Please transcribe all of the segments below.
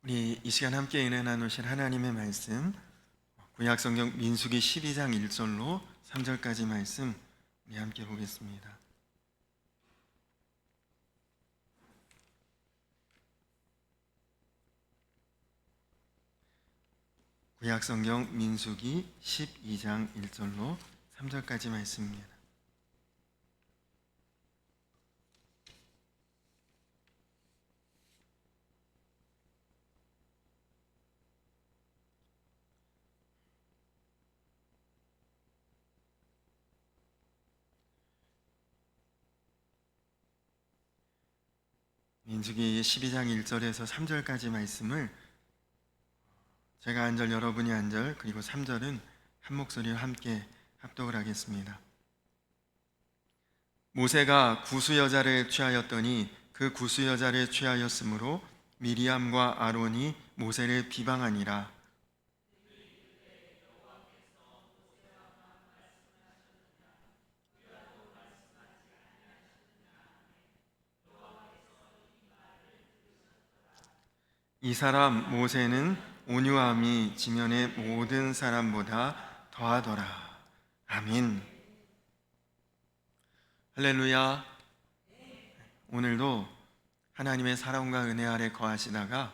우리 이 시간 함께 은혜 나누실 하나님의 말씀, 구약성경 민수기 12장 1절로 3절까지 말씀 우리 함께 보겠습니다. 구약성경 민수기 12장 1절로 3절까지 말씀입니다. 민수기 12장 1절에서 3절까지 말씀을 제가 한 절, 여러분이 한 절, 그리고 3절은 한 목소리로 함께 합독을 하겠습니다. 모세가 구수 여자를 취하였더니 그 구수 여자를 취하였으므로 미리암과 아론이 모세를 비방하니라. 이 사람 모세는 온유함이 지면의 모든 사람보다 더하더라. 아멘. 할렐루야. 오늘도 하나님의 사랑과 은혜 아래 거하시다가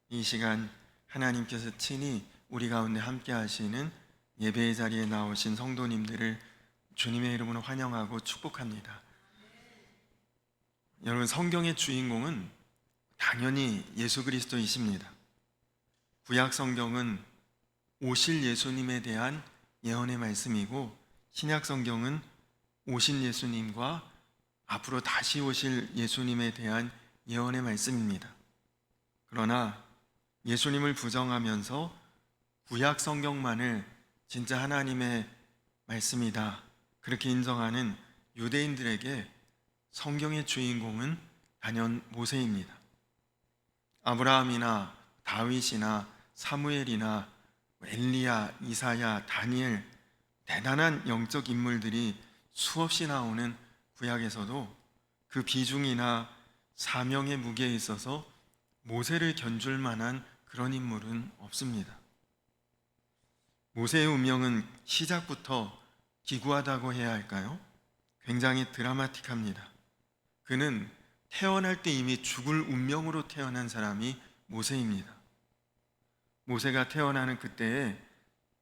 이 시간 하나님께서 친히 우리 가운데 함께 하시는 예배의 자리에 나오신 성도님들을 주님의 이름으로 환영하고 축복합니다. 여러분, 성경의 주인공은 당연히 예수 그리스도이십니다. 구약 성경은 오실 예수님에 대한 예언의 말씀이고, 신약 성경은 오신 예수님과 앞으로 다시 오실 예수님에 대한 예언의 말씀입니다. 그러나 예수님을 부정하면서 구약 성경만을 진짜 하나님의 말씀이다 그렇게 인정하는 유대인들에게 성경의 주인공은 단연 모세입니다. 아브라함이나 다윗이나 사무엘이나 엘리야, 이사야, 다니엘, 대단한 영적 인물들이 수없이 나오는 구약에서도 그 비중이나 사명의 무게에 있어서 모세를 견줄 만한 그런 인물은 없습니다. 모세의 운명은 시작부터 기구하다고 해야 할까요? 굉장히 드라마틱합니다. 그는 태어날 때 이미 죽을 운명으로 태어난 사람이 모세입니다. 모세가 태어나는 그때에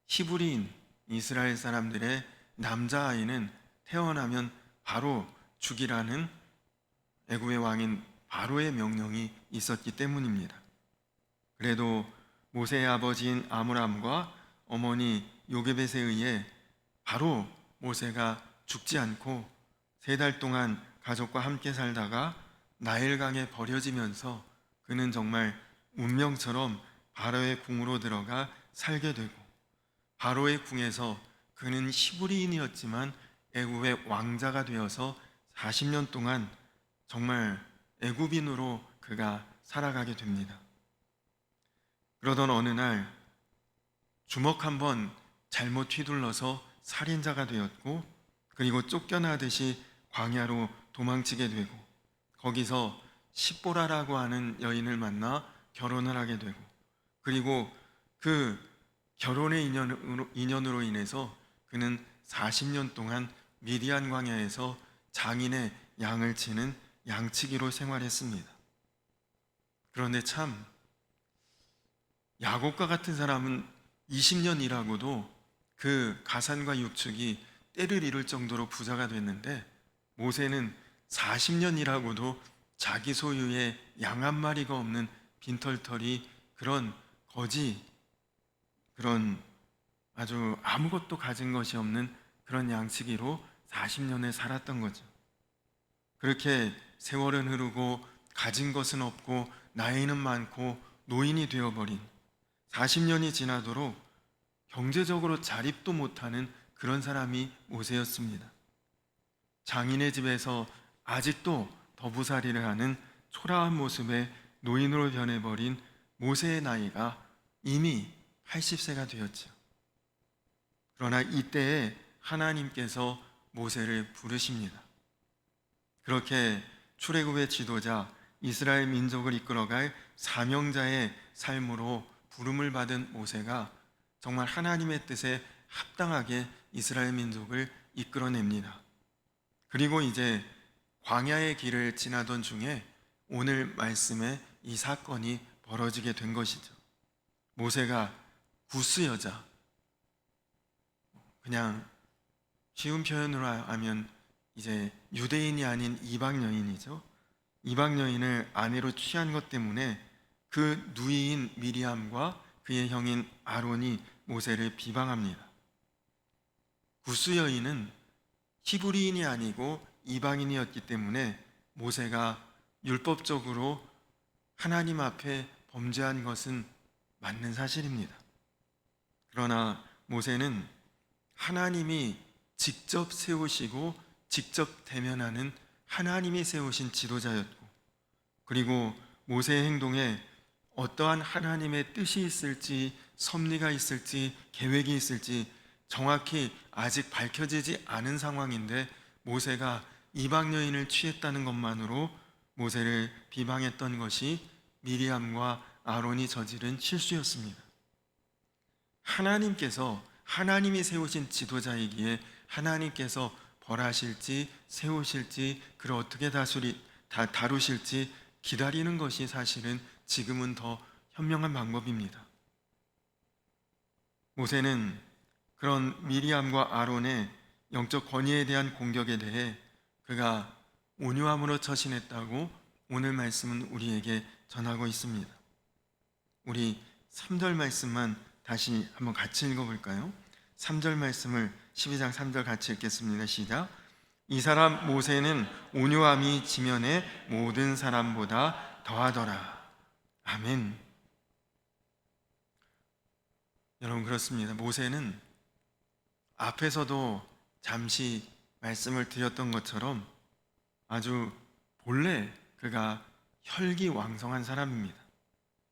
히브리인 이스라엘 사람들의 남자아이는 태어나면 바로 죽이라는 애굽의 왕인 바로의 명령이 있었기 때문입니다. 그래도 모세의 아버지인 아므람과 어머니 요게벳에 의해 바로 모세가 죽지 않고 3달 동안 가족과 함께 살다가 나일강에 버려지면서 그는 정말 운명처럼 바로의 궁으로 들어가 살게 되고, 바로의 궁에서 그는 히브리인이었지만 애굽의 왕자가 되어서 40년 동안 정말 애굽인으로 그가 살아가게 됩니다. 그러던 어느 날 주먹 한번 잘못 휘둘러서 살인자가 되었고, 그리고 쫓겨나듯이 광야로 도망치게 되고, 거기서 십보라라고 하는 여인을 만나 결혼을 하게 되고, 그리고 그 결혼의 인연으로 인해서 그는 40년 동안 미디안 광야에서 장인의 양을 치는 양치기로 생활했습니다. 그런데 참 야곱과 같은 사람은 20년 일하고도 그 가산과 육축이 때를 이룰 정도로 부자가 됐는데, 모세는 40년 일하고도 자기 소유의 양 한 마리가 없는 빈털터리 그런 거지, 그런 아주 아무것도 가진 것이 없는 그런 양치기로 40년을 살았던 거죠. 그렇게 세월은 흐르고 가진 것은 없고 나이는 많고 노인이 되어버린 40년이 지나도록 경제적으로 자립도 못하는 그런 사람이 모세였습니다. 장인의 집에서 아직도 더부살이를 하는 초라한 모습의 노인으로 변해버린 모세의 나이가 이미 80세가 되었죠. 그러나 이때에 하나님께서 모세를 부르십니다. 그렇게 출애굽의 지도자, 이스라엘 민족을 이끌어갈 사명자의 삶으로 부름을 받은 모세가 정말 하나님의 뜻에 합당하게 이스라엘 민족을 이끌어냅니다. 그리고 이제 광야의 길을 지나던 중에 오늘 말씀에 이 사건이 벌어지게 된 것이죠. 모세가 구스 여자, 그냥 쉬운 표현으로 하면 이제 유대인이 아닌 이방 여인이죠. 이방 여인을 아내로 취한 것 때문에 그 누이인 미리암과 그의 형인 아론이 모세를 비방합니다. 구스 여인은 히브리인이 아니고 이방인이었기 때문에 모세가 율법적으로 하나님 앞에 범죄한 것은 맞는 사실입니다. 그러나 모세는 하나님이 직접 세우시고 직접 대면하는 하나님이 세우신 지도자였고, 그리고 모세의 행동에 어떠한 하나님의 뜻이 있을지, 섭리가 있을지, 계획이 있을지 정확히 아직 밝혀지지 않은 상황인데 모세가 이방 여인을 취했다는 것만으로 모세를 비방했던 것이 미리암과 아론이 저지른 실수였습니다. 하나님께서 하나님이 세우신 지도자이기에 하나님께서 벌하실지 세우실지 그를 어떻게 다루실지 기다리는 것이 사실은 지금은 더 현명한 방법입니다. 모세는 그런 미리암과 아론의 영적 권위에 대한 공격에 대해 그가 온유함으로 처신했다고 오늘 말씀은 우리에게 전하고 있습니다. 우리 3절 말씀만 다시 한번 같이 읽어볼까요? 3절 말씀을 12장 3절 같이 읽겠습니다. 시작. 이 사람 모세는 온유함이 지면의 모든 사람보다 더하더라. 아멘. 여러분, 그렇습니다. 모세는 앞에서도 잠시 말씀을 드렸던 것처럼 아주 본래 그가 혈기왕성한 사람입니다.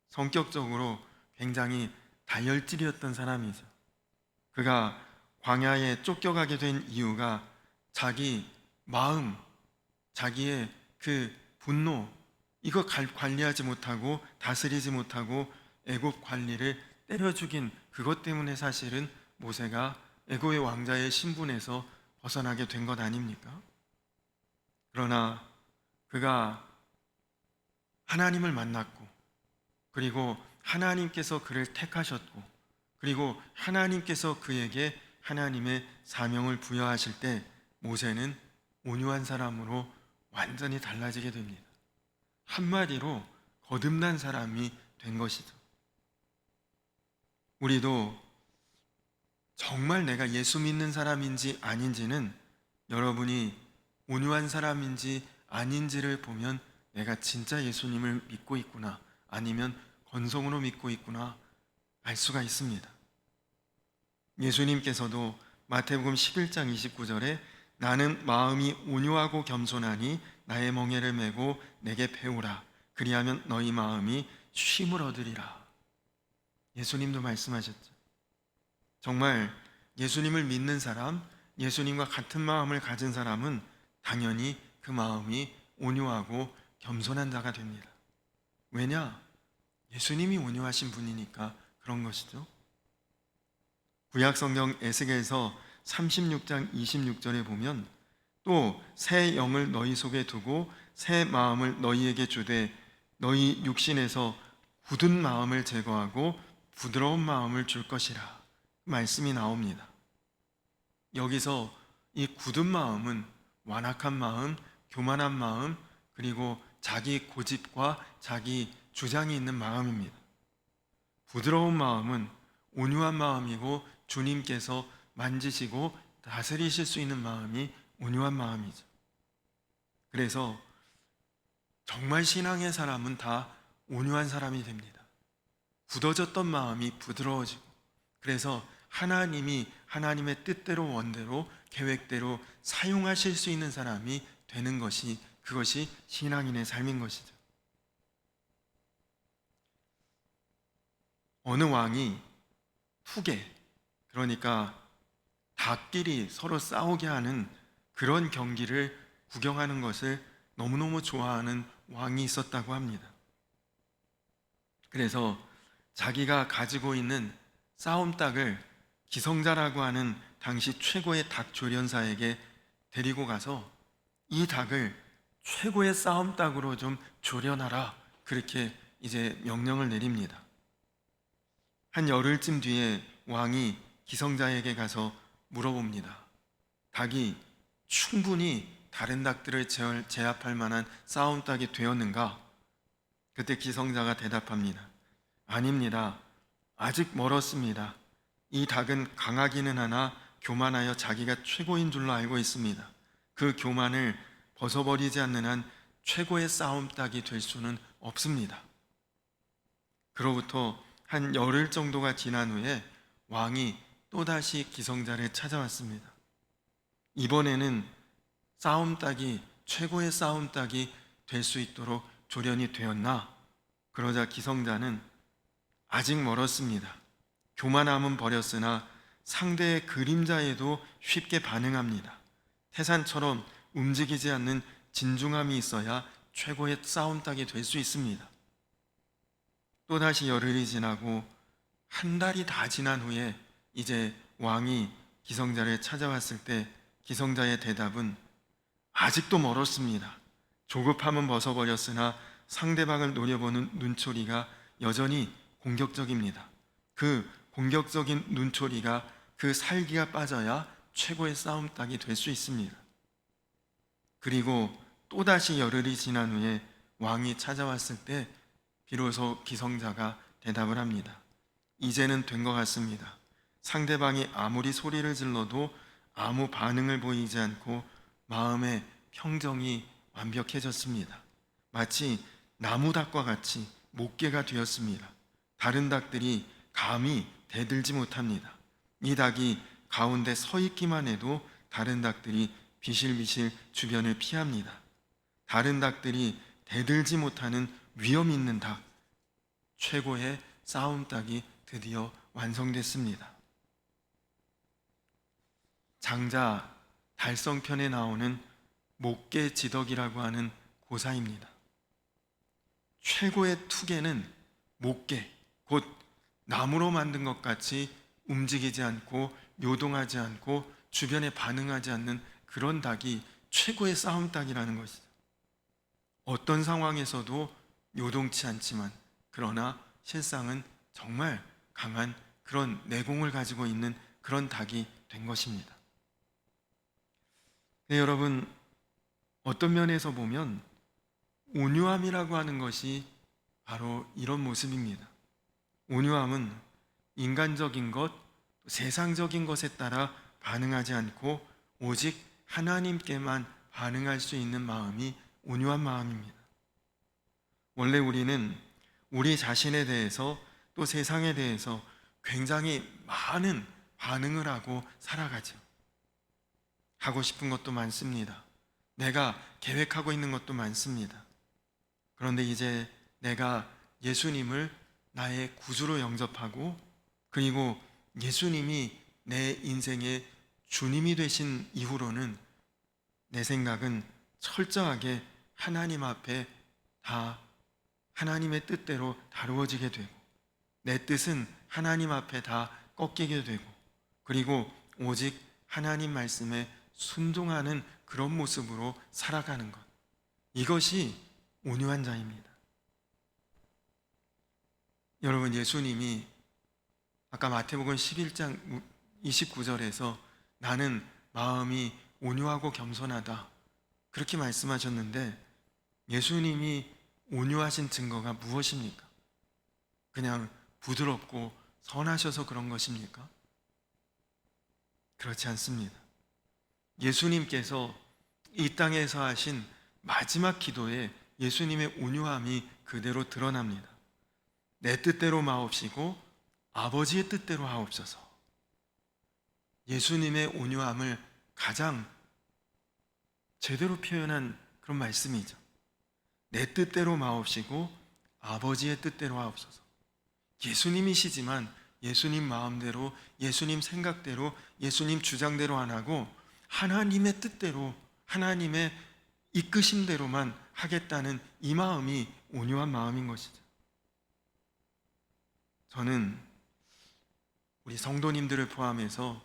성격적으로 굉장히 다혈질이었던 사람이죠. 그가 광야에 쫓겨가게 된 이유가 자기 마음, 자기의 그 분노, 이거 관리하지 못하고 다스리지 못하고 애굽 관리를 때려 죽인 그것 때문에 사실은 모세가 애굽의 왕자의 신분에서 벗어나게 된 것 아닙니까? 그러나 그가 하나님을 만났고, 그리고 하나님께서 그를 택하셨고, 그리고 하나님께서 그에게 하나님의 사명을 부여하실 때 모세는 온유한 사람으로 완전히 달라지게 됩니다. 한마디로 거듭난 사람이 된 것이죠. 우리도 정말 내가 예수 믿는 사람인지 아닌지는 여러분이 온유한 사람인지 아닌지를 보면 내가 진짜 예수님을 믿고 있구나, 아니면 건성으로 믿고 있구나 알 수가 있습니다. 예수님께서도 마태복음 11장 29절에 나는 마음이 온유하고 겸손하니 나의 멍에를 메고 내게 배우라, 그리하면 너희 마음이 쉼을 얻으리라. 예수님도 말씀하셨죠. 정말 예수님을 믿는 사람, 예수님과 같은 마음을 가진 사람은 당연히 그 마음이 온유하고 겸손한 자가 됩니다. 왜냐? 예수님이 온유하신 분이니까 그런 것이죠. 구약성경 에스겔서 36장 26절에 보면 또 새 영을 너희 속에 두고 새 마음을 너희에게 주되 너희 육신에서 굳은 마음을 제거하고 부드러운 마음을 줄 것이라 말씀이 나옵니다. 여기서 이 굳은 마음은 완악한 마음, 교만한 마음, 그리고 자기 고집과 자기 주장이 있는 마음입니다. 부드러운 마음은 온유한 마음이고 주님께서 만지시고 다스리실 수 있는 마음이 온유한 마음이죠. 그래서 정말 신앙의 사람은 다 온유한 사람이 됩니다. 굳어졌던 마음이 부드러워지고, 그래서 하나님이 하나님의 뜻대로 원대로 계획대로 사용하실 수 있는 사람이 되는 것이, 그것이 신앙인의 삶인 것이죠. 어느 왕이 투게, 그러니까 닭끼리 서로 싸우게 하는 그런 경기를 구경하는 것을 너무너무 좋아하는 왕이 있었다고 합니다. 그래서 자기가 가지고 있는 싸움닭을 기성자라고 하는 당시 최고의 닭 조련사에게 데리고 가서 이 닭을 최고의 싸움닭으로 좀 조련하라, 그렇게 이제 명령을 내립니다. 한 열흘쯤 뒤에 왕이 기성자에게 가서 물어봅니다. 닭이 충분히 다른 닭들을 제압할 만한 싸움닭이 되었는가? 그때 기성자가 대답합니다. 아닙니다. 아직 멀었습니다. 이 닭은 강하기는 하나 교만하여 자기가 최고인 줄로 알고 있습니다. 그 교만을 벗어버리지 않는 한 최고의 싸움닭이 될 수는 없습니다. 그로부터 한 열흘 정도가 지난 후에 왕이 또다시 기성자를 찾아왔습니다. 이번에는 싸움닭이 최고의 싸움닭이 될 수 있도록 조련이 되었나? 그러자 기성자는 아직 멀었습니다. 교만함은 버렸으나 상대의 그림자에도 쉽게 반응합니다. 태산처럼 움직이지 않는 진중함이 있어야 최고의 싸움닭이 될 수 있습니다. 또다시 열흘이 지나고 한 달이 다 지난 후에 이제 왕이 기성자를 찾아왔을 때 기성자의 대답은 아직도 멀었습니다. 조급함은 벗어버렸으나 상대방을 노려보는 눈초리가 여전히 공격적입니다. 그 공격적인 눈초리가, 그 살기가 빠져야 최고의 싸움닭이 될 수 있습니다. 그리고 또다시 열흘이 지난 후에 왕이 찾아왔을 때 비로소 기성자가 대답을 합니다. 이제는 된 것 같습니다. 상대방이 아무리 소리를 질러도 아무 반응을 보이지 않고 마음의 평정이 완벽해졌습니다. 마치 나무닭과 같이 목개가 되었습니다. 다른 닭들이 감히 대들지 못합니다. 이 닭이 가운데 서 있기만 해도 다른 닭들이 비실비실 주변을 피합니다. 다른 닭들이 대들지 못하는 위험 있는 닭, 최고의 싸움닭이 드디어 완성됐습니다. 장자 달성편에 나오는 목개지덕이라고 하는 고사입니다. 최고의 투개는 목개, 곧 나무로 만든 것 같이 움직이지 않고 요동하지 않고 주변에 반응하지 않는 그런 닭이 최고의 싸움닭이라는 것이죠. 어떤 상황에서도 요동치 않지만, 그러나 실상은 정말 강한 그런 내공을 가지고 있는 그런 닭이 된 것입니다. 네, 여러분, 어떤 면에서 보면 온유함이라고 하는 것이 바로 이런 모습입니다. 온유함은 인간적인 것, 세상적인 것에 따라 반응하지 않고 오직 하나님께만 반응할 수 있는 마음이 온유한 마음입니다. 원래 우리는 우리 자신에 대해서 또 세상에 대해서 굉장히 많은 반응을 하고 살아가죠. 하고 싶은 것도 많습니다. 내가 계획하고 있는 것도 많습니다. 그런데 이제 내가 예수님을 나의 구주로 영접하고, 그리고 예수님이 내 인생의 주님이 되신 이후로는 내 생각은 철저하게 하나님 앞에 다 하나님의 뜻대로 다루어지게 되고, 내 뜻은 하나님 앞에 다 꺾이게 되고, 그리고 오직 하나님 말씀에 순종하는 그런 모습으로 살아가는 것, 이것이 온유한 자입니다. 여러분, 예수님이 아까 마태복음 11장 29절에서 나는 마음이 온유하고 겸손하다, 그렇게 말씀하셨는데, 예수님이 온유하신 증거가 무엇입니까? 그냥 부드럽고 선하셔서 그런 것입니까? 그렇지 않습니다. 예수님께서 이 땅에서 하신 마지막 기도에 예수님의 온유함이 그대로 드러납니다. 내 뜻대로 마옵시고 아버지의 뜻대로 하옵소서. 예수님의 온유함을 가장 제대로 표현한 그런 말씀이죠. 내 뜻대로 마옵시고 아버지의 뜻대로 하옵소서. 예수님이시지만 예수님 마음대로, 예수님 생각대로, 예수님 주장대로 안 하고 하나님의 뜻대로, 하나님의 이끄심대로만 하겠다는 이 마음이 온유한 마음인 것이죠. 저는 우리 성도님들을 포함해서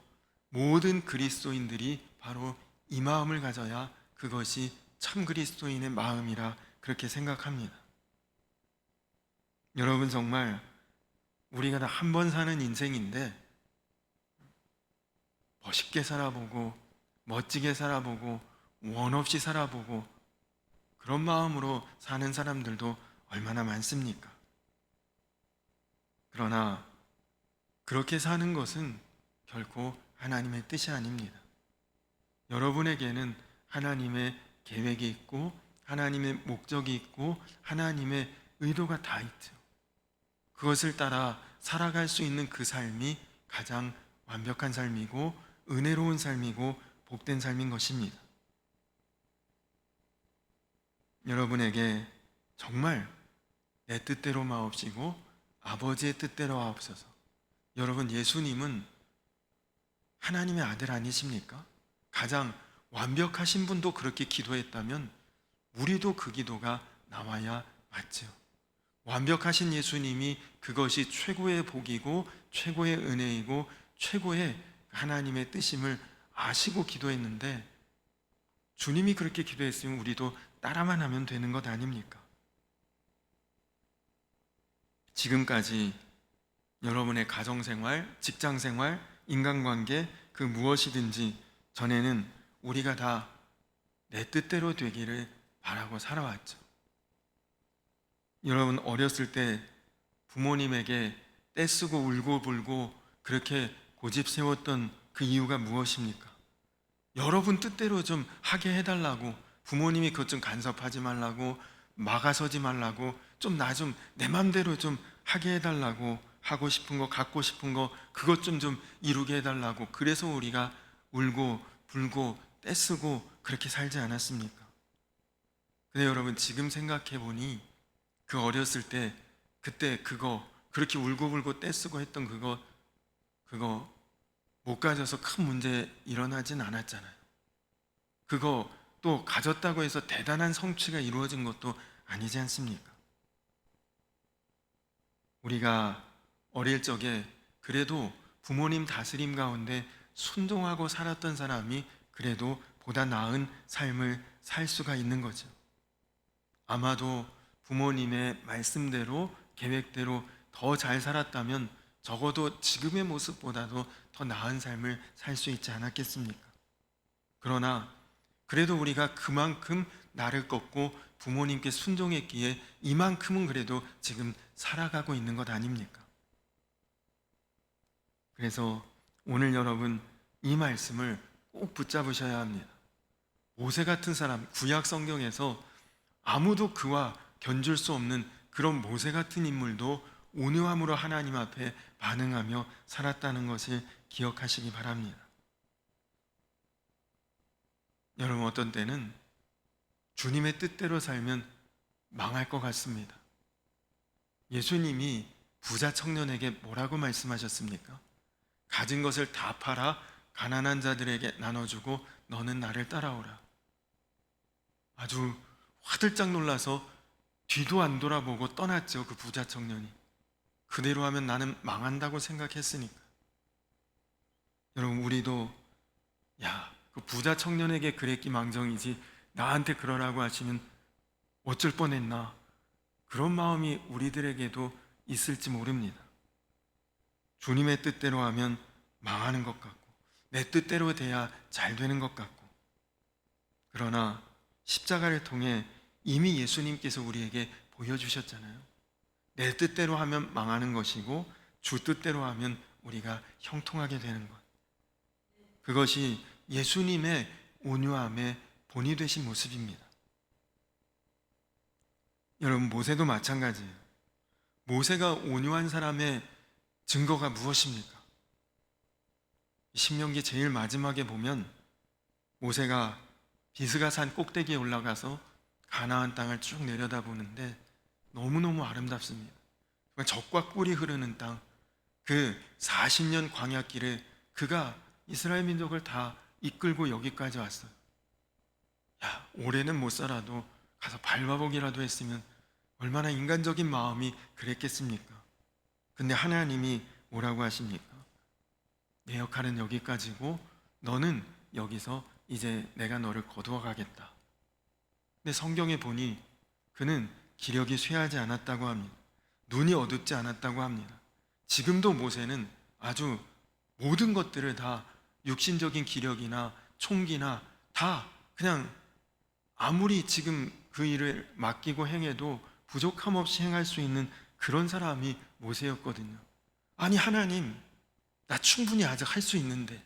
모든 그리스도인들이 바로 이 마음을 가져야 그것이 참 그리스도인의 마음이라 그렇게 생각합니다. 여러분, 정말 우리가 다 한 번 사는 인생인데 멋있게 살아보고 멋지게 살아보고 원 없이 살아보고 그런 마음으로 사는 사람들도 얼마나 많습니까? 그러나 그렇게 사는 것은 결코 하나님의 뜻이 아닙니다. 여러분에게는 하나님의 계획이 있고 하나님의 목적이 있고 하나님의 의도가 다 있죠. 그것을 따라 살아갈 수 있는 그 삶이 가장 완벽한 삶이고 은혜로운 삶이고 복된 삶인 것입니다. 여러분에게 정말 내 뜻대로 마옵시고 아버지의 뜻대로 하옵소서. 여러분, 예수님은 하나님의 아들 아니십니까? 가장 완벽하신 분도 그렇게 기도했다면 우리도 그 기도가 나와야 맞죠. 완벽하신 예수님이 그것이 최고의 복이고 최고의 은혜이고 최고의 하나님의 뜻임을 아시고 기도했는데 주님이 그렇게 기도했으면 우리도 따라만 하면 되는 것 아닙니까? 지금까지 여러분의 가정생활, 직장생활, 인간관계 그 무엇이든지 전에는 우리가 다 내 뜻대로 되기를 바라고 살아왔죠. 여러분, 어렸을 때 부모님에게 떼쓰고 울고 불고 그렇게 고집 세웠던 그 이유가 무엇입니까? 여러분 뜻대로 좀 하게 해달라고, 부모님이 그것 좀 간섭하지 말라고, 막아서지 말라고, 좀 나 좀 내 맘대로 좀 하게 해달라고, 하고 싶은 거 갖고 싶은 거 그것 좀 이루게 해달라고, 그래서 우리가 울고 불고 떼쓰고 그렇게 살지 않았습니까? 근데 여러분, 지금 생각해 보니 그 어렸을 때 그때 그거 그렇게 울고 불고 떼쓰고 했던 그거 못 가져서 큰 문제 일어나진 않았잖아요. 그거 또 가졌다고 해서 대단한 성취가 이루어진 것도 아니지 않습니까? 우리가 어릴 적에 그래도 부모님 다스림 가운데 순종하고 살았던 사람이 그래도 보다 나은 삶을 살 수가 있는 거죠. 아마도 부모님의 말씀대로 계획대로 더 잘 살았다면 적어도 지금의 모습보다도 더 나은 삶을 살 수 있지 않았겠습니까? 그러나 그래도 우리가 그만큼 나를 꺾고 부모님께 순종했기에 이만큼은 그래도 지금 살아가고 있는 것 아닙니까? 그래서 오늘 여러분 이 말씀을 꼭 붙잡으셔야 합니다. 모세 같은 사람, 구약 성경에서 아무도 그와 견줄 수 없는 그런 모세 같은 인물도 온유함으로 하나님 앞에 반응하며 살았다는 것을 기억하시기 바랍니다. 여러분, 어떤 때는 주님의 뜻대로 살면 망할 것 같습니다. 예수님이 부자 청년에게 뭐라고 말씀하셨습니까? 가진 것을 다 팔아 가난한 자들에게 나눠주고 너는 나를 따라오라. 아주 화들짝 놀라서 뒤도 안 돌아보고 떠났죠. 그 부자 청년이. 그대로 하면 나는 망한다고 생각했으니까. 여러분, 우리도 그 부자 청년에게 그랬기 망정이지 나한테 그러라고 하시면 어쩔 뻔했나, 그런 마음이 우리들에게도 있을지 모릅니다. 주님의 뜻대로 하면 망하는 것 같고 내 뜻대로 돼야 잘 되는 것 같고, 그러나 십자가를 통해 이미 예수님께서 우리에게 보여주셨잖아요. 내 뜻대로 하면 망하는 것이고 주 뜻대로 하면 우리가 형통하게 되는 것, 그것이 예수님의 온유함의 본이 되신 모습입니다. 여러분, 모세도 마찬가지예요. 모세가 온유한 사람의 증거가 무엇입니까? 신명기 제일 마지막에 보면 모세가 비스가산 꼭대기에 올라가서 가나안 땅을 쭉 내려다보는데 너무너무 아름답습니다. 젖과 꿀이 흐르는 땅, 그 40년 광야길을 그가 이스라엘 민족을 다 이끌고 여기까지 왔어요. 올해는 못 살아도 가서 밟아보기라도 했으면 얼마나 인간적인 마음이 그랬겠습니까? 근데 하나님이 뭐라고 하십니까? 내 역할은 여기까지고 너는 여기서 이제 내가 너를 거두어 가겠다. 근데 성경에 보니 그는 기력이 쇠하지 않았다고 합니다. 눈이 어둡지 않았다고 합니다. 지금도 모세는 아주 모든 것들을 다 육신적인 기력이나 총기나 다 그냥 아무리 지금 그 일을 맡기고 행해도 부족함 없이 행할 수 있는 그런 사람이 모세였거든요. 아니 하나님, 나 충분히 아직 할 수 있는데,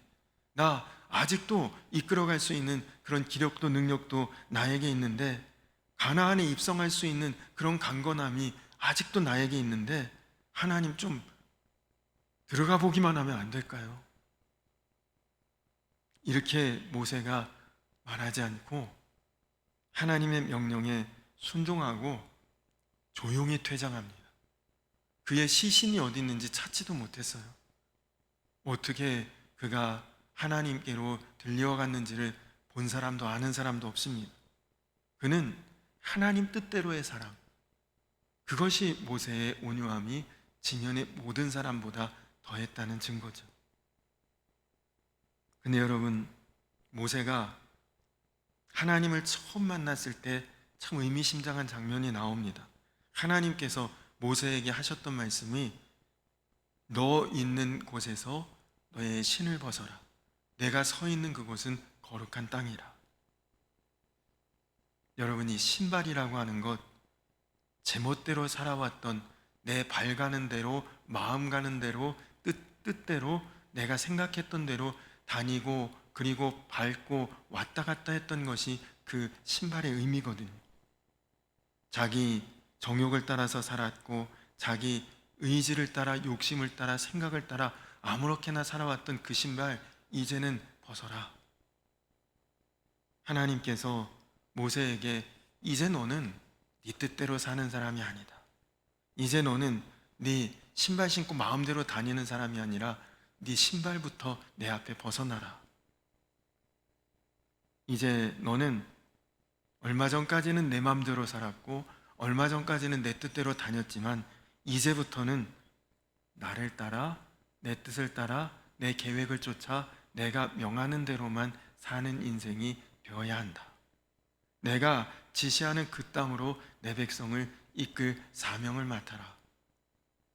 나 아직도 이끌어갈 수 있는 그런 기력도 능력도 나에게 있는데, 가나안에 입성할 수 있는 그런 강건함이 아직도 나에게 있는데, 하나님 좀 들어가 보기만 하면 안 될까요? 이렇게 모세가 말하지 않고 하나님의 명령에 순종하고 조용히 퇴장합니다. 그의 시신이 어디 있는지 찾지도 못했어요. 어떻게 그가 하나님께로 들려갔는지를 본 사람도 아는 사람도 없습니다. 그는 하나님 뜻대로의 사랑, 그것이 모세의 온유함이 지면의 모든 사람보다 더했다는 증거죠. 근데 여러분, 모세가 하나님을 처음 만났을 때 참 의미심장한 장면이 나옵니다. 하나님께서 모세에게 하셨던 말씀이 너 있는 곳에서 너의 신을 벗어라. 내가 서 있는 그곳은 거룩한 땅이라. 여러분, 이 신발이라고 하는 것, 제멋대로 살아왔던 내 발 가는 대로, 마음 가는 대로, 뜻대로 내가 생각했던 대로 다니고 그리고 밟고 왔다 갔다 했던 것이 그 신발의 의미거든요. 자기 정욕을 따라서 살았고 자기 의지를 따라 욕심을 따라 생각을 따라 아무렇게나 살아왔던 그 신발 이제는 벗어라. 하나님께서 모세에게 이제 너는 네 뜻대로 사는 사람이 아니다. 이제 너는 네 신발 신고 마음대로 다니는 사람이 아니라 네 신발부터 내 앞에 벗어나라. 이제 너는 얼마 전까지는 내 마음대로 살았고 얼마 전까지는 내 뜻대로 다녔지만 이제부터는 나를 따라 내 뜻을 따라 내 계획을 쫓아 내가 명하는 대로만 사는 인생이 되어야 한다. 내가 지시하는 그 땅으로 내 백성을 이끌 사명을 맡아라.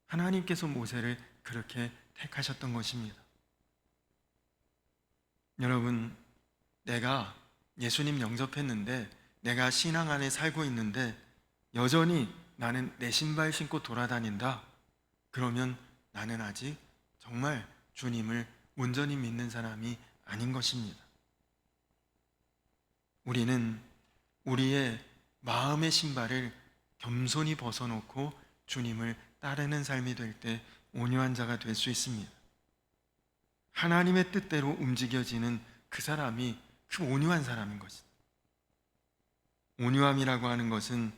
하나님께서 모세를 그렇게 택하셨던 것입니다. 여러분, 내가 예수님 영접했는데 내가 신앙 안에 살고 있는데 여전히 나는 내 신발 신고 돌아다닌다. 그러면 나는 아직 정말 주님을 온전히 믿는 사람이 아닌 것입니다. 우리는 우리의 마음의 신발을 겸손히 벗어놓고 주님을 따르는 삶이 될 때 온유한 자가 될 수 있습니다. 하나님의 뜻대로 움직여지는 그 사람이 그 온유한 사람인 것이다. 온유함이라고 하는 것은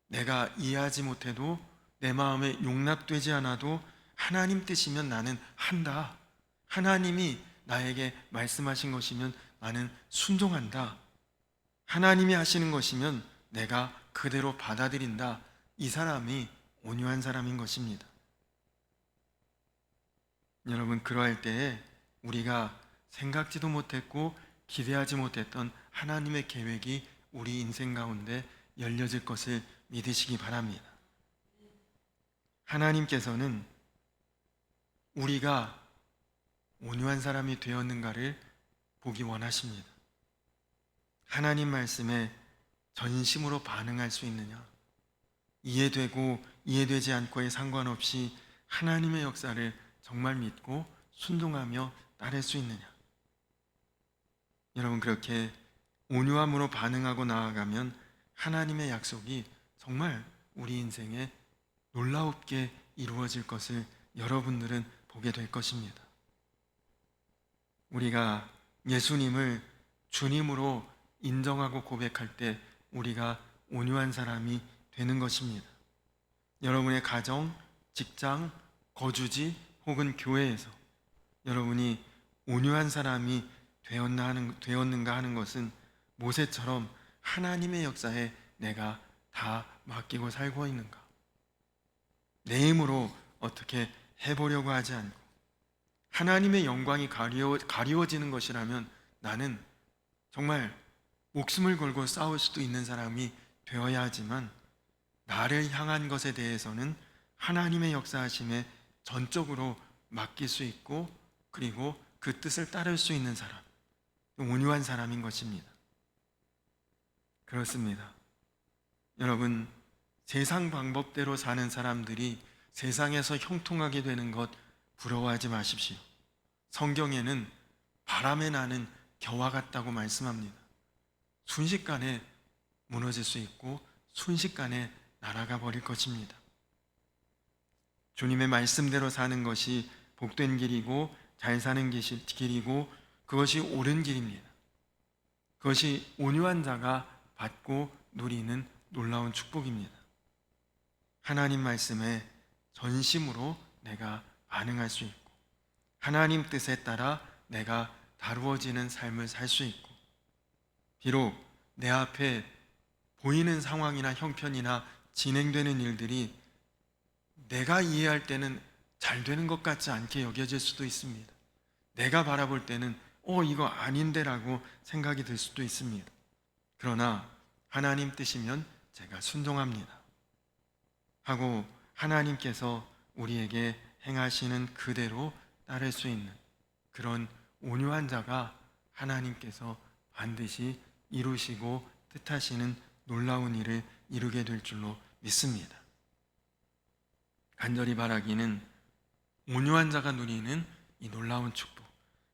내가 이해하지 못해도 내 마음에 용납되지 않아도 하나님 뜻이면 나는 한다. 하나님이 나에게 말씀하신 것이면 나는 순종한다. 하나님이 하시는 것이면 내가 그대로 받아들인다. 이 사람이 온유한 사람인 것입니다. 여러분, 그러할 때에 우리가 생각지도 못했고 기대하지 못했던 하나님의 계획이 우리 인생 가운데 열려질 것을 믿으시기 바랍니다. 하나님께서는 우리가 온유한 사람이 되었는가를 보기 원하십니다. 하나님 말씀에 전심으로 반응할 수 있느냐, 이해되고 이해되지 않고에 상관없이 하나님의 역사를 정말 믿고 순종하며 따를 수 있느냐. 여러분, 그렇게 온유함으로 반응하고 나아가면 하나님의 약속이 정말 우리 인생에 놀라웁게 이루어질 것을 여러분들은 보게 될 것입니다. 우리가 예수님을 주님으로 인정하고 고백할 때 우리가 온유한 사람이 되는 것입니다. 여러분의 가정, 직장, 거주지 혹은 교회에서 여러분이 온유한 사람이 되었는가 하는 것은 모세처럼 하나님의 역사에 내가 다 맡기고 살고 있는가, 내 힘으로 어떻게 해보려고 하지 않고 하나님의 영광이 가리워지는 것이라면 나는 정말 목숨을 걸고 싸울 수도 있는 사람이 되어야 하지만 나를 향한 것에 대해서는 하나님의 역사하심에 전적으로 맡길 수 있고 그리고 그 뜻을 따를 수 있는 사람, 온유한 사람인 것입니다. 그렇습니다. 여러분, 세상 방법대로 사는 사람들이 세상에서 형통하게 되는 것 부러워하지 마십시오. 성경에는 바람에 나는 겨와 같다고 말씀합니다. 순식간에 무너질 수 있고 순식간에 날아가 버릴 것입니다. 주님의 말씀대로 사는 것이 복된 길이고 잘 사는 길이고 그것이 옳은 길입니다. 그것이 온유한 자가 받고 누리는 놀라운 축복입니다. 하나님 말씀에 전심으로 내가 반응할 수 있고 하나님 뜻에 따라 내가 다루어지는 삶을 살 수 있고 비록 내 앞에 보이는 상황이나 형편이나 진행되는 일들이 내가 이해할 때는 잘 되는 것 같지 않게 여겨질 수도 있습니다. 내가 바라볼 때는 이거 아닌데 라고 생각이 들 수도 있습니다. 그러나 하나님 뜻이면 제가 순종합니다 하고 하나님께서 우리에게 행하시는 그대로 따를 수 있는 그런 온유한 자가 하나님께서 반드시 이루시고 뜻하시는 놀라운 일을 이루게 될 줄로 믿습니다. 간절히 바라기는 온유한 자가 누리는 이 놀라운 축복,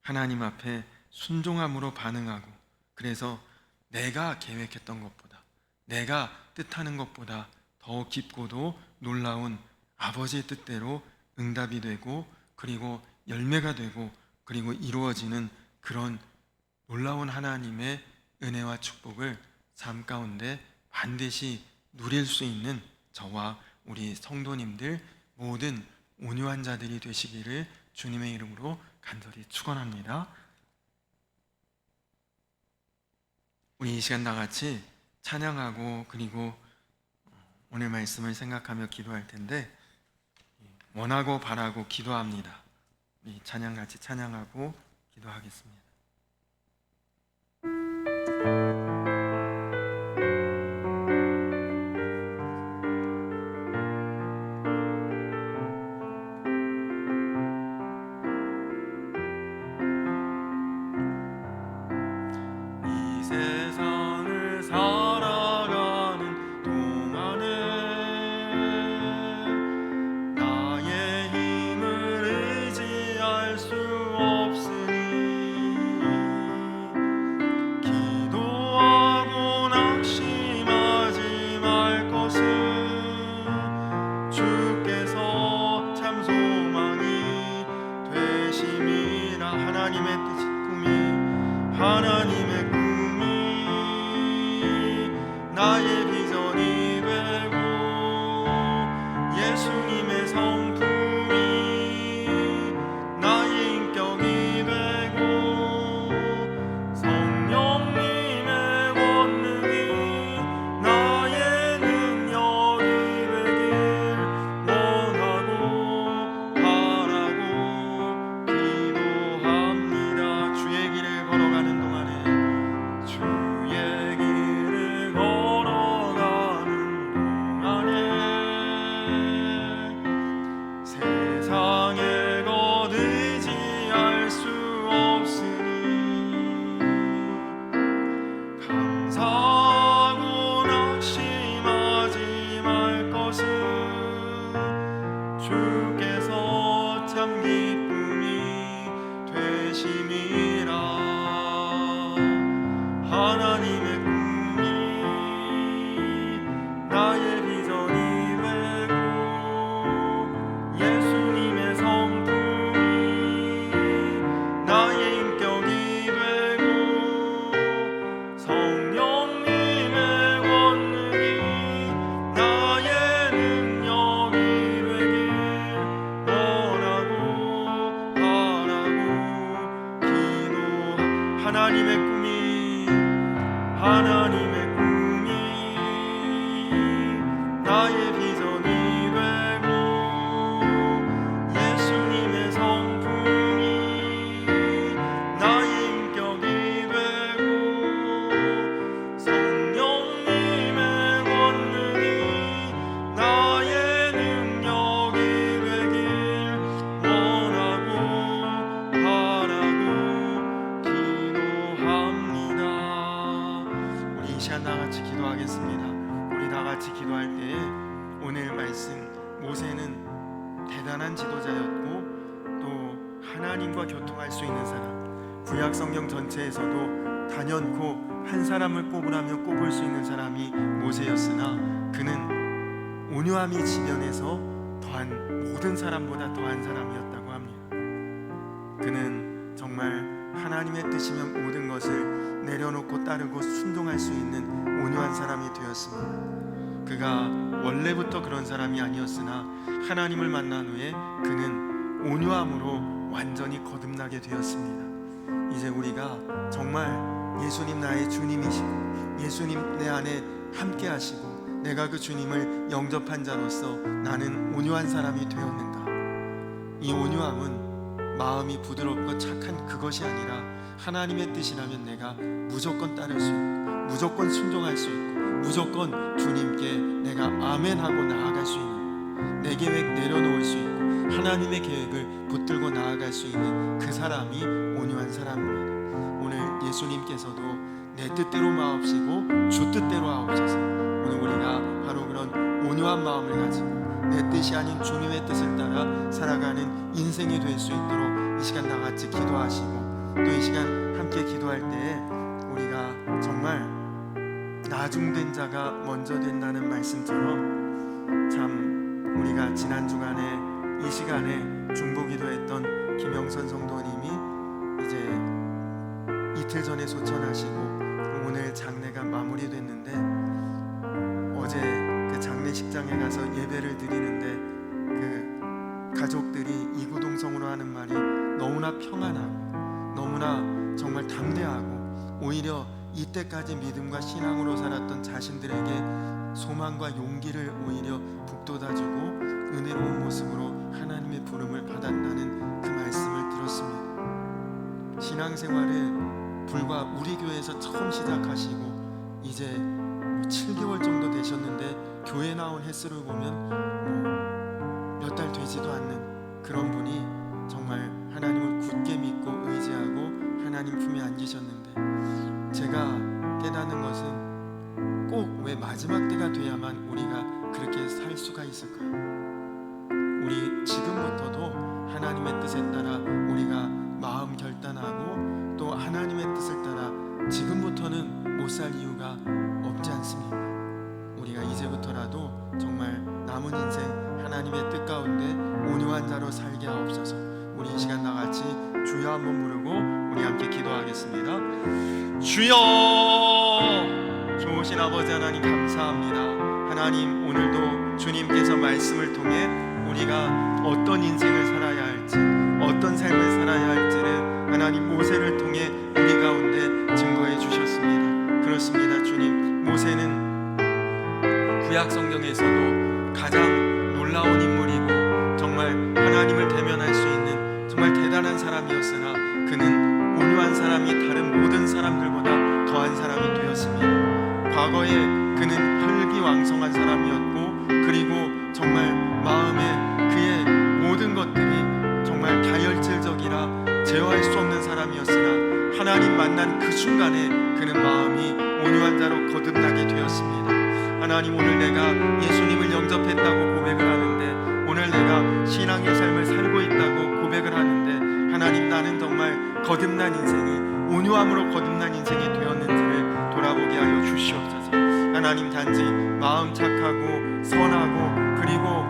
하나님 앞에 순종함으로 반응하고 그래서 내가 계획했던 것보다 내가 뜻하는 것보다 더 깊고도 놀라운 아버지의 뜻대로 응답이 되고 그리고 열매가 되고 그리고 이루어지는 그런 놀라운 하나님의 은혜와 축복을 삶 가운데 반드시 누릴 수 있는 저와 우리 성도님들 모든 온유한 자들이 되시기를 주님의 이름으로 간절히 축원합니다. 우리 이 시간 다 같이 찬양하고 그리고 오늘 말씀을 생각하며 기도할 텐데 원하고 바라고 기도합니다. 우리 찬양 같이 찬양하고 기도하겠습니다. 세상을 살아가는 동안에 나의 힘을 의지할 수 없으니 기도하고 낙심하지 말 것을 주께서 참 소망이 되심이라. 하나님의 뜻이 꿈이 하나님의 나의 비전이 되고 예수님의 성품이 나의 인격이 되고 성령님의 권능이 나의 능력이 되길 원하고 바라고 기도합니다. 주의 길을 걸어가는 동안에 주의 길을 걸어가는 동안에 세상의 것 의지할 수 없으니 감사하고 낙심하지 말 것을 주께서 참 기쁨이 되심이라. 하나님의 꿈이 나의 비전이 되고 예수님의 성품이 나의 인격이 되고 성령님의 권능이 나의 능력이 되길 대단한 지도자였고 또 하나님과 교통할 수 있는 사람, 구약 성경 전체에서도 단연코 한 사람을 꼽으라면 꼽을 수 있는 사람이 모세였으나 그는 온유함이 지면에서 더한 모든 사람보다 더한 사람이었다고 합니다. 그는 정말 하나님의 뜻이면 모든 것을 내려놓고 따르고 순종할 수 있는 온유한 사람이 되었습니다. 그가 원래부터 그런 사람이 아니었으나 하나님을 만난 후에 그는 온유함으로 완전히 거듭나게 되었습니다. 이제 우리가 정말 예수님 나의 주님이시고 예수님 내 안에 함께 하시고 내가 그 주님을 영접한 자로서 나는 온유한 사람이 되었는가? 이 온유함은 마음이 부드럽고 착한 그것이 아니라 하나님의 뜻이라면 내가 무조건 따를 수 있고 무조건 순종할 수 있고 무조건 주님께 내가 아멘하고 나아갈 수 있는, 내 계획 내려놓을 수 있고 하나님의 계획을 붙들고 나아갈 수 있는 그 사람이 온유한 사람입니다. 오늘 예수님께서도 내 뜻대로 마옵시고 주 뜻대로 하옵소서. 오늘 우리가 바로 그런 온유한 마음을 가지고 내 뜻이 아닌 주님의 뜻을 따라 살아가는 인생이 될 수 있도록 이 시간 다 같이 기도하시고 또 이 시간 함께 기도할 때에 우리가 정말 나중된 자가 먼저 된다는 말씀처럼 참 우리가 지난 주간에 이 시간에 중보기도했던 김영선 성도님이 이제 이틀 전에 소천하시고 오늘 장례가 마무리됐는데 어제 그 장례식장에 가서 예배를 드리는데 그 가족들이 이구동성으로 하는 말이 너무나 평안하고 너무나 정말 담대하고 오히려 이때까지 믿음과 신앙으로 살았던 자신들에게 소망과 용기를 오히려 북돋아주고 은혜로운 모습으로 하나님의 부름을 받았다는 그 말씀을 들었습니다. 신앙생활을 불과 우리 교회에서 처음 시작하시고 이제 7개월 정도 되셨는데 교회 나온 횟수를 보면 몇 달 되지도 않는 그런 분이 정말 하나님을 굳게 믿고 의지하고 하나님 품에 안기셨는데 제가 깨닫는 것은 꼭 왜 마지막 때가 돼야만 우리가 그렇게 살 수가 있을까요? 우리 지금부터도 하나님의 뜻에 따라 우리가 마음 결단하고 또 하나님의 뜻을 따라 지금부터는 못 살 이유가 없지 않습니까? 우리가 이제부터라도 정말 남은 인생 하나님의 뜻 가운데 온유한 자로 살게 하옵소서. 우리 이 시간 나같이 주여 한번 부르고 우리 함께 기도하겠습니다. 주여, 좋으신 아버지 하나님 감사합니다. 하나님 오늘도 주님께서 말씀을 통해 우리가 어떤 인생을 살아야 할지 어떤 삶을 살아야 할지를 하나님 모세를 통해 우리 가운데 증거해 주셨습니다. 그렇습니다. 주님, 모세는 구약 성경에서도 가장 놀라운 인물이고 정말 하나님을 대면할 수 있는 정말 대단한 사람이었으나 그는 온유한 사람이 다른 모든 사람들보다 더한 사람이 되었습니다. 과거에 그는 혈기왕성한 사람이었고 그리고 정말 마음에 그의 모든 것들이 정말 다혈질적이라 제어할 수 없는 사람이었으나 하나님 만난 그 순간에 그는 마음이 온유한 자로 거듭나게 되었습니다. 하나님, 오늘 내가 예수님을 영접했다고 고백을 하는데 오늘 내가 신앙의 삶을 살고 있다고 고백을 하는데 하나님, 나는 정말 거듭난 인생이 온유함으로 거듭난 인생이 되었는지를 돌아보게 하여 주시옵소서. 하나님, 단지 마음 착하고 선하고 그리고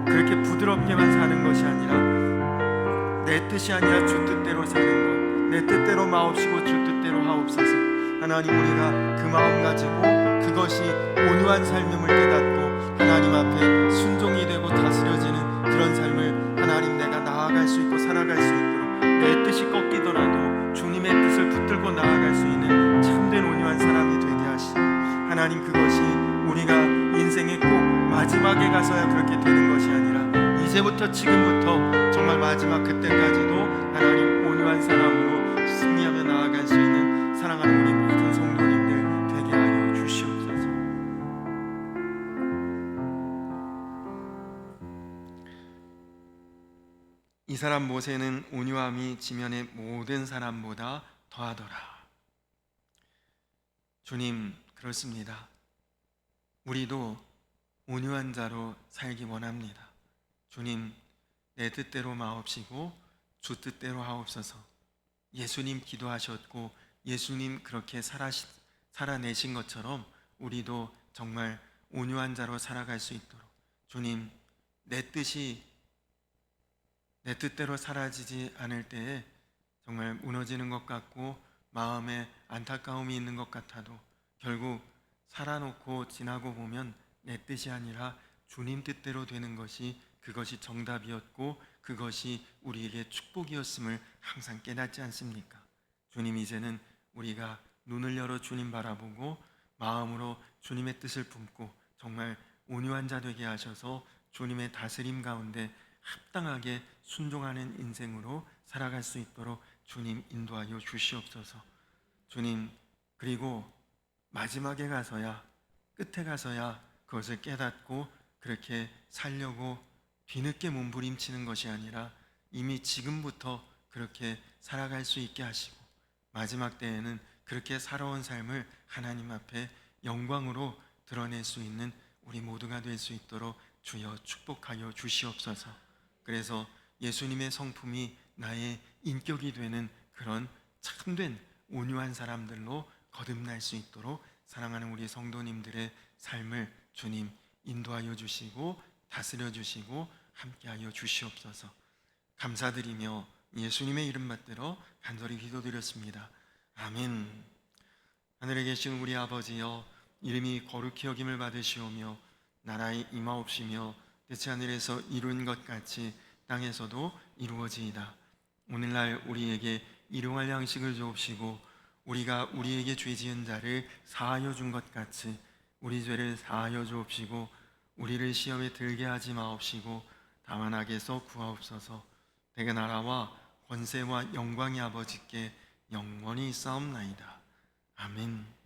그렇게 부드럽게만 사는 것이 아니라 내 뜻이 아니라 주 뜻대로 사는 것, 내 뜻대로 마옵시고 주 뜻대로 하옵소서. 하나님, 우리가 그 마음 가지고 그것이 온유한 삶임을 깨닫고 하나님 앞에 순종이 되고 다스려지는 그런 삶을 하나님 내가 나아갈 수 있고 살아갈 수 있도록 내 뜻이 꺾이더라도 주님의 뜻을 붙들고 나아갈 수 있는 참된 온유한 사람이 되게 하시고 하나님, 그것이 우리가 인생의 꼭 마지막에 가서야 그렇게 되는 것이 아니라 이제부터 지금부터 정말 마지막 그때까지도 하나님 온유한 사람으로 승리하며 나아갈 수 있는 사랑하는 우리 모든 성도님들 되게 하여 주시옵소서. 이 사람 모세는 온유함이 지면의 모든 사람보다 더하더라. 주님, 그렇습니다. 우리도 온유한 자로 살기 원합니다. 주님, 내 뜻대로 마옵시고 주 뜻대로 하옵소서. 예수님 기도하셨고 예수님 그렇게 살아내신 것처럼 우리도 정말 온유한 자로 살아갈 수 있도록, 주님, 내 뜻이 내 뜻대로 사라지지 않을 때에 정말 무너지는 것 같고 마음에 안타까움이 있는 것 같아도 결국 살아놓고 지나고 보면 내 뜻이 아니라 주님 뜻대로 되는 것이, 그것이 정답이었고 그것이 우리에게 축복이었음을 항상 깨닫지 않습니까? 주님, 이제는 우리가 눈을 열어 주님 바라보고 마음으로 주님의 뜻을 품고 정말 온유한 자 되게 하셔서 주님의 다스림 가운데 합당하게 순종하는 인생으로 살아갈 수 있도록 주님 인도하여 주시옵소서. 주님, 그리고 마지막에 가서야, 끝에 가서야 그것을 깨닫고 그렇게 살려고 뒤늦게 몸부림치는 것이 아니라 이미 지금부터 그렇게 살아갈 수 있게 하시고 마지막 때에는 그렇게 살아온 삶을 하나님 앞에 영광으로 드러낼 수 있는 우리 모두가 될 수 있도록 주여 축복하여 주시옵소서. 그래서 예수님의 성품이 나의 인격이 되는 그런 참된 온유한 사람들로 거듭날 수 있도록 사랑하는 우리 성도님들의 삶을 주님 인도하여 주시고 다스려 주시고 함께하여 주시옵소서. 감사드리며 예수님의 이름 받들어 간절히 기도드렸습니다. 아멘. 하늘에 계신 우리 아버지여, 이름이 거룩히 여김을 받으시오며 나라의 임하옵시며 뜻이 하늘에서 이룬 것 같이 땅에서도 이루어지이다. 오늘날 우리에게 일용할 양식을 주옵시고 우리가 우리에게 죄 지은 자를 사하여 준 것 같이 우리 죄를 사하여 주옵시고 우리를 시험에 들게 하지 마옵시고 다만 악에서 구하옵소서. 대개 나라와 권세와 영광이 아버지께 영원히 있사옵나이다. 아멘.